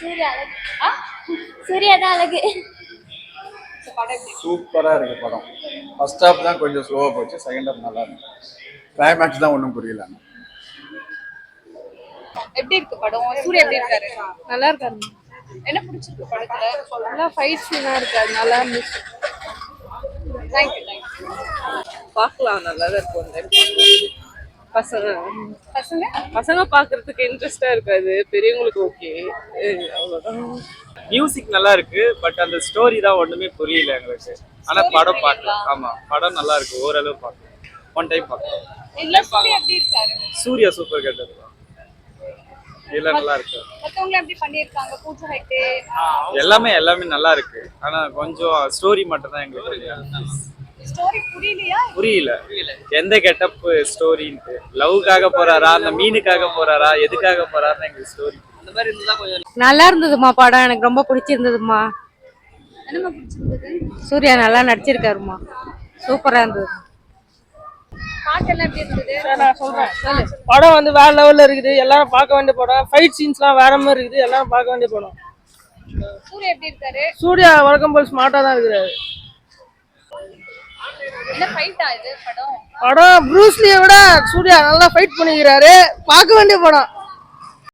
சூர்யா அழகு. சூர்யா தான் அழகு. சூப்பரா இருக்கு படம். ஃபர்ஸ்ட் ஹாஃப் தான் கொஞ்சம் ஸ்லோவா போச்சு, செகண்ட் ஹாஃப் நல்லா இருக்கு. கிளைமேக்ஸ் தான் ஒன்றும் புரியல. எப்படி இருக்கு படம்? சூர்யா எப்படி இருக்காரு? நல்லா இருக்காரு. என்ன பிடிச்சிருக்கு படத்துல? நல்லா ஃபைட் சீனா இருக்காது, நல்லா இருந்துச்சு. தேங்க்யூ. பார்க்கலாம், நல்லா தான் இருக்கும். பசங்க பசங்க பசங்க பாக்குறதுக்கு இன்ட்ரெஸ்டா இருக்காது, பெரியவங்களுக்கு ஓகே, அவ்வளவுதான். மியூசிக் நல்லா இருக்கு, பட் அந்த ஸ்டோரி தான் ஒண்ணுமே புரியல எங்களுக்கு. ஆனா படம் பார்க்கலாம். ஆமா, படம் நல்லா இருக்கு, ஓரளவு பார்க்கலாம். ஒன் டைம் பார்க்கலாம். சூர்யா எப்படி இருக்காரு? சூர்யா சூப்பர் கேட்டது இல்ல, நல்லா இருக்கு. மத்தவங்க எப்படி பண்ணிருக்காங்க? பூஜா ஹெக்டே எல்லாமே நல்லா இருக்கு. ஆனா கொஞ்சம் ஸ்டோரி மட்டும் தான் எங்களுக்கு ஸ்டோரி புரியல. எந்த கெட்டப் ஸ்டோரின்ட்டு, லவ்க்காக போறாரா, அந்த மீனுக்காக போறாரா, எதுக்காக போறாருன்னு எங்களுக்கு ஸ்டோரி அந்த மாதிரி இருந்தா கொஞ்சம் நல்லா இருந்ததுமா படம், எனக்கு ரொம்ப பிடிச்சிருந்ததுமா. என்னமா பிடிச்சிருந்தது? சூர்யா நல்லா நடிச்சிருக்காருமா, சூப்பரா இருந்தது. பாட்டெல்லாம் எப்படி இருந்தது? நான் சொல்றேன், படம் வந்து வேற லெவல்ல இருக்குது, எல்லாரும் பார்க்க வேண்டிய படம். ஃபைட் சீன்ஸ்லாம் வேற மாதிரி இருக்குது, எல்லாரும் பார்க்க வேண்டிய படம். சூர்யா எப்படி இருக்காரு? சூர்யா வழக்கம் போல் ஸ்மார்ட்டா தான் இருக்கிறாரு. என்ன ஃபைட்டா இது படம்? படம் ப்ரூஸ்லியை விட சூர்யா நல்லா ஃபைட் பண்ணிக்கிறாரு, பார்க்க வேண்டிய படம்.